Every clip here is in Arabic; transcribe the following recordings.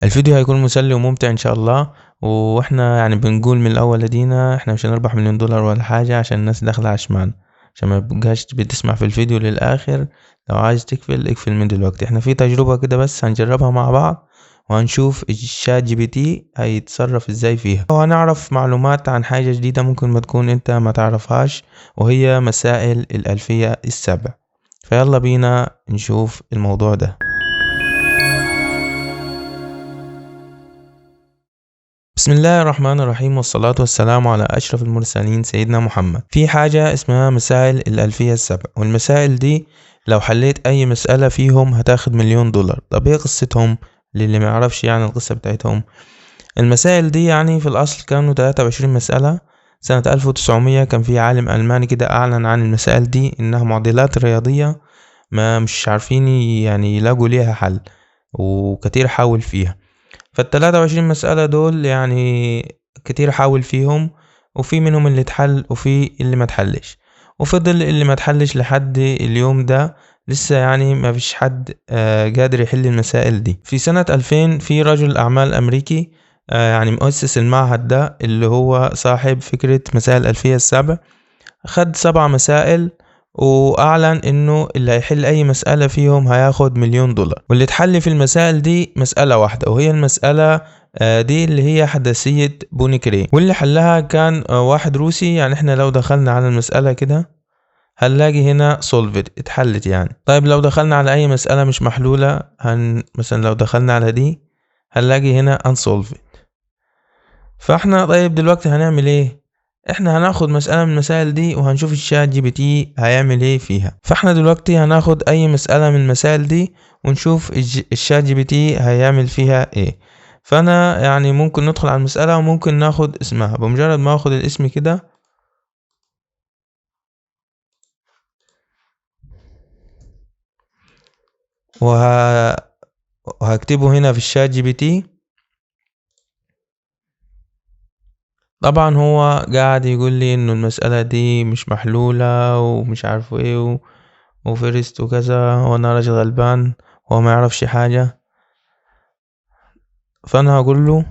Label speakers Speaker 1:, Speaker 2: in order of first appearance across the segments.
Speaker 1: الفيديو هيكون مسلي وممتع ان شاء الله. واحنا يعني بنقول من الاول لدينا احنا مش هنربح $1,000,000 ولا حاجة عشان الناس داخلة عشمان، عشان ما تبقاش بتسمع في الفيديو للاخر. لو عايز تقفل اقفل من دلوقتي. احنا في تجربة كده بس هنجربها مع بعض، وهنشوف الشات جي بي تي هيتصرف ازاي فيها، وهنعرف معلومات عن حاجة جديدة ممكن ما تكون انت ما تعرفهاش، وهي مسائل الألفية السبع. فيلا بينا نشوف الموضوع ده. بسم الله الرحمن الرحيم، والصلاة والسلام على أشرف المرسلين سيدنا محمد. في حاجة اسمها مسائل الألفية السبع، والمسائل دي لو حليت أي مسألة فيهم هتاخد $1,000,000. طب ايه قصتهم للي ما يعرفش يعني القصة بتاعتهم؟ المسائل دي يعني في الأصل كانوا 23 مسألة. سنة 1900 كان في عالم ألماني كده أعلن عن المسائل دي إنها معضلات رياضية ما مش عارفين يعني يلاقوا ليها حل، وكتير حاول فيها. فال23 مسألة دول يعني كتير حاول فيهم، وفي منهم اللي اتحل وفي اللي ما اتحلش، وفضل اللي ما اتحلش لحد اليوم ده. لسه يعني ما فيش حد قادر يحل المسائل دي. في سنة 2000 في رجل أعمال أمريكي يعني مؤسس المعهد ده، اللي هو صاحب فكرة مسائل الألفية السبع، خد 7 مسائل واعلن انه اللي هيحل اي مسألة فيهم هياخد $1,000,000. واللي اتحل في المسائل دي مسألة واحدة، وهي المسألة دي اللي هي حداثية بونيكري. واللي حلها كان واحد روسي. يعني احنا لو دخلنا على المسألة كده هنلاقي هنا solved اتحلت يعني. طيب لو دخلنا على اي مسألة مش محلولة، مثلا لو دخلنا على دي هنلاقي هنا unsolved. فاحنا طيب دلوقتي هنعمل ايه؟ احنا هناخد مسألة من المسائل دي وهنشوف الشات جي بي تي هيعمل ايه فيها. فاحنا دلوقتي هناخد اي مسألة من المسائل دي ونشوف الشات جي بي تي هيعمل فيها ايه. فانا يعني ممكن ندخل على المسألة وممكن ناخد اسمها. بمجرد ما اخد الاسم كده وهكتبه هنا في الشات جي بي تي. طبعا هو قاعد يقول لي انه المسألة دي مش محلولة ومش عارف ايه وفرست وكذا، وانا راجل غلبان هو ما يعرفش حاجة. فانا هقول له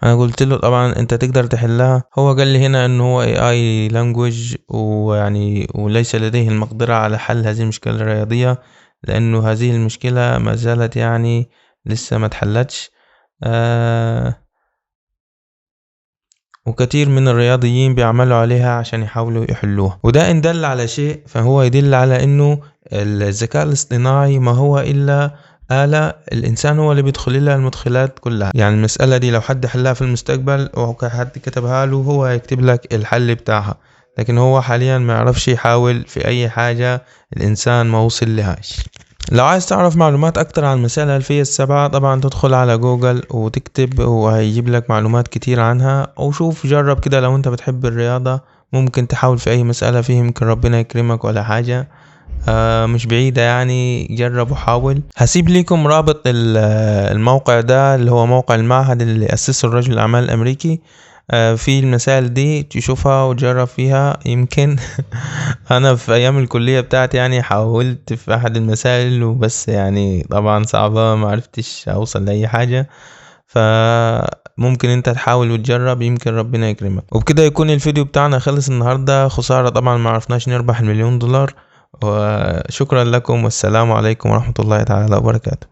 Speaker 1: انا قلت له طبعا انت تقدر تحلها. هو قال لي هنا انه هو AI language، ويعني وليس لديه المقدرة على حل هذه المشكلة الرياضية، لانه هذه المشكلة ما زالت يعني لسه ما اتحلتش. وكتير من الرياضيين بيعملوا عليها عشان يحاولوا يحلوها. وده ان دل على شيء فهو يدل على انه الذكاء الاصطناعي ما هو الا آلة، الانسان هو اللي بيدخل لها المدخلات كلها. يعني المسألة دي لو حد حلها في المستقبل او حد كتبها له هو هيكتب لك الحل بتاعها، لكن هو حاليا ما يعرفش يحاول في اي حاجة الانسان ما وصل لهاش. لو عايز تعرف معلومات اكتر عن المسائل الألفية السبعة طبعا تدخل على جوجل وتكتب وهيجيب لك معلومات كتير عنها. او شوف جرب كده، لو انت بتحب الرياضة ممكن تحاول في اي مسألة فيه، يمكن ربنا يكرمك ولا حاجة. مش بعيدة يعني، جرب وحاول. هسيب لكم رابط الموقع ده اللي هو موقع المعهد اللي أسسه الرجل الأعمال الأمريكي. في المسائل دي تشوفها وتجرب فيها يمكن. انا في ايام الكلية بتاعتي يعني حاولت في احد المسائل وبس، يعني طبعا صعبة ما عرفتش اوصل لاي حاجة. فممكن انت تحاول وتجرب يمكن ربنا يكرمك. وبكده يكون الفيديو بتاعنا خلص النهاردة. خسارة طبعا ما عرفناش نربح $1,000,000. وشكرا لكم، والسلام عليكم ورحمة الله تعالى وبركاته.